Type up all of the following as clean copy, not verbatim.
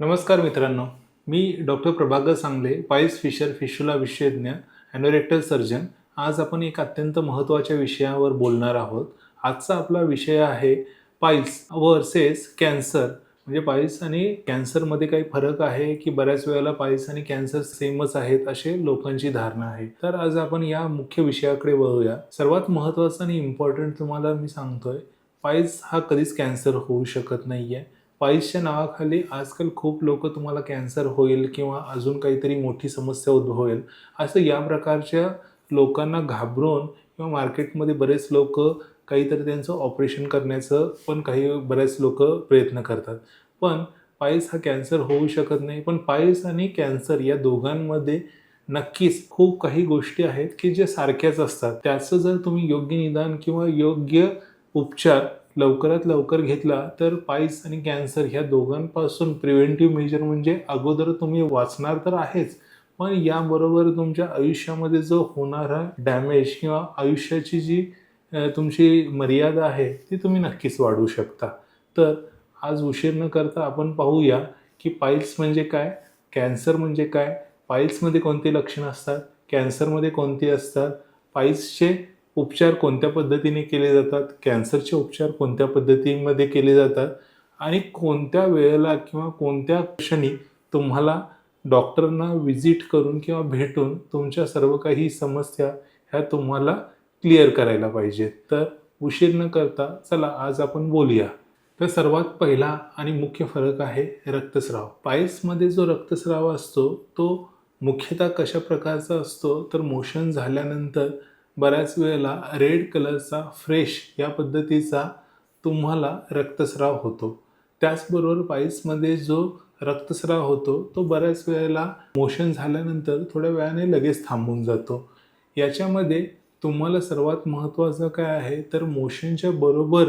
नमस्कार मित्रांनो, मी डॉक्टर प्रभाकर सांगले, पाईल्स फिशर फिशुला विशेषज्ञ, ॲनोरेक्टल सर्जन. आज आपण एक अत्यंत महत्त्वाच्या विषयावर बोलणार आहोत. आजचा आपला विषय आहे पाईल्स वर्सेस कॅन्सर. म्हणजे पाईल्स आणि कॅन्सरमध्ये काही फरक आहे की बऱ्याच वेळेला पाईल्स आणि कॅन्सर सेमच आहेत असे लोकांची धारणा आहे. तर आज आपण या मुख्य विषयाकडे वळूया. सर्वात महत्त्वाचं आणि इम्पॉर्टंट तुम्हाला मी सांगतोय, पाईल्स हा कधीच कॅन्सर होऊ शकत नाहीये. पाईल्सच्या नावाखाली आजकाल खूप लोक तुम्हाला कॅन्सर होईल किंवा अजून काहीतरी मोठी समस्या उद्भवेल असं या प्रकारच्या लोकांना घाबरून किंवा मार्केटमध्ये बरेच लोक काहीतरी त्यांचं ऑपरेशन करण्याचं पण बरेच लोक प्रयत्न करतात. पण पाईल्स हा कॅन्सर होऊ शकत नाही. पण पाईल्स आणि कॅन्सर या दोघांमध्ये नक्कीच खूप काही गोष्टी आहेत की जे सारख्याच असतात. त्याचं जर तुम्ही योग्य निदान किंवा योग्य उपचार लवकरात लवकर घेतला तर पाईल्स आणि कॅन्सर ह्या दोघांपासून प्रिव्हेंटिव्ह मेजर म्हणजे अगोदर तुम्ही वाचणार तर आहेच, पण याबरोबर तुमच्या आयुष्यामध्ये जो होणारा डॅमेज किंवा आयुष्याची जी तुमची मर्यादा आहे ती तुम्ही नक्कीच वाढवू शकता. तर आज उशीर न करता आपण पाहूया की पाईल्स म्हणजे काय, कॅन्सर म्हणजे काय, पाईल्समध्ये कोणती लक्षणं असतात, कॅन्सरमध्ये कोणती असतात, पाईल्सचे उपचार कोणत्या पद्धतीने केले जातात, कॅन्सरचे उपचार कोणत्या पद्धतीमध्ये केले जातात आणि कोणत्या वेळेला किंवा कोणत्या क्षणी तुम्हाला डॉक्टरांना व्हिजिट करून किंवा भेटून तुमच्या सर्व काही समस्या ह्या तुम्हाला क्लिअर करायला पाहिजेत. तर उशीर न करता चला आज आपण बोलूया. तर सर्वात पहिला आणि मुख्य फरक आहे रक्तस्राव. पाईल्समध्ये जो रक्तस्राव असतो तो मुख्यतः कशा प्रकारचा असतो तर मोशन झाल्यानंतर बऱ्याच वेळेला रेड कलरचा फ्रेश या पद्धतीचा तुम्हाला रक्तस्राव होतो. त्याचबरोबर पाईल्समध्ये जो रक्तस्राव होतो तो बऱ्याच वेळेला मोशन झाल्यानंतर थोड्या वेळाने लगेच थांबून जातो. याच्यामध्ये तुम्हाला सर्वात महत्त्वाचं काय आहे तर मोशनच्या बरोबर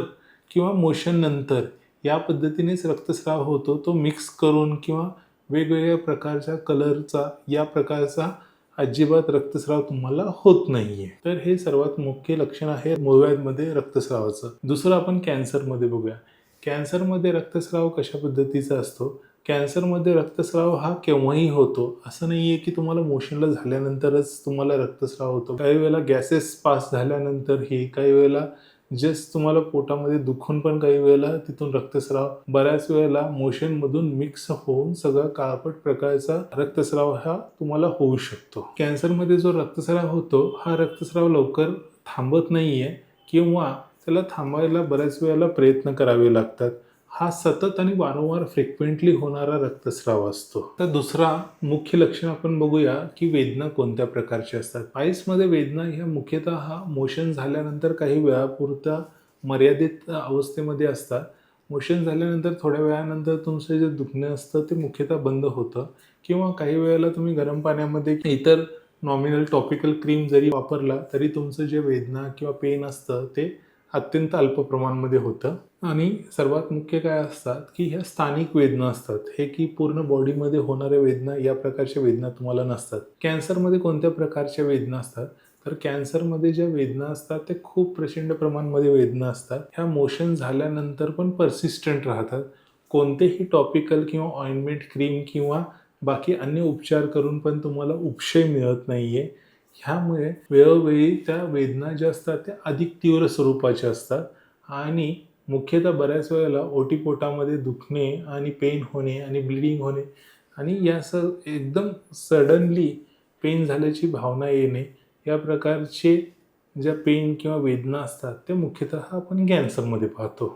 किंवा मोशन नंतर या पद्धतीनेच रक्तस्राव होतो. तो मिक्स करून किंवा वेगवेगळ्या प्रकारच्या कलरचा या प्रकारचा अजिबात रक्तस्राव तुम्हाला होत नाहीये. तर हे सर्वात मुख्य लक्षण आहे मूळव्याधीमध्ये रक्तस्रावाचं. दुसरं आपण कॅन्सरमध्ये बघूया. कॅन्सरमध्ये रक्तस्राव कशा पद्धतीचा असतो. कॅन्सरमध्ये रक्तस्राव हा केव्हाही होतो. असं नाही आहे की तुम्हाला मोशनला झाल्यानंतरच तुम्हाला रक्तस्राव होतो. काही वेळेला गॅसेस पास झाल्यानंतरही, काही वेळेला जस्ट तुम्हाला पोटामध्ये दुखून पण काही वेळेला तिथून रक्तस्राव, बऱ्याच वेळेला मोशनमधून मिक्स होऊन सगळा काळपट प्रकारचा रक्तस्राव हा तुम्हाला होऊ शकतो. कॅन्सरमध्ये जो रक्तस्राव होतो हा रक्तस्राव लवकर थांबत नाहीये किंवा त्याला थांबायला बऱ्याच वेळेला प्रयत्न करावे लागतात. हा सतत आणि वारंवार फ्रिक्वेंटली होणारा रक्तस्राव असतो. तर दुसरा मुख्य लक्षण आपण बघूया की वेदना कोणत्या प्रकारच्या असतात. पाईल्समध्ये वेदना ह्या मुख्यतः मोशन झाल्यानंतर काही वेळापुरता मर्यादित अवस्थेमध्ये असतात. मोशन झाल्यानंतर थोड्या वेळानंतर तुमचं जे दुखणं असतं ते मुख्यतः बंद होतं किंवा काही वेळेला तुम्ही गरम पाण्यामध्ये इतर नॉमिनल टॉपिकल क्रीम जरी वापरला तरी तुमचं जे वेदना किंवा पेन असतं ते अत्यंत अल्प प्रमाणामध्ये होतं. आणि सर्वात मुख्य काय असतात की ह्या स्थानिक वेदना असतात. हे की पूर्ण बॉडीमध्ये होणाऱ्या वेदना या प्रकारच्या वेदना तुम्हाला नसतात. कॅन्सरमध्ये कोणत्या प्रकारच्या वेदना असतात तर कॅन्सरमध्ये ज्या वेदना असतात ते खूप प्रचंड प्रमाणामध्ये वेदना असतात. ह्या मोशन झाल्यानंतर पण परसिस्टंट राहतात. कोणतेही टॉपिकल किंवा ऑइंटमेंट क्रीम किंवा बाकी अन्य उपचार करून पण तुम्हाला उपशय मिळत नाहीये. ह्यामुळे वेळोवेळी त्या वेदना ज्या असतात त्या अधिक तीव्र स्वरूपाच्या असतात आणि मुख्यतः बऱ्याच वेळेला ओटीपोटामध्ये दुखणे आणि पेन होणे आणि ब्लिडिंग होणे आणि यासह एकदम सडनली पेन झाल्याची भावना येणे या प्रकारचे ज्या पेन किंवा वेदना असतात त्या मुख्यतः आपण कॅन्सरमध्ये पाहतो.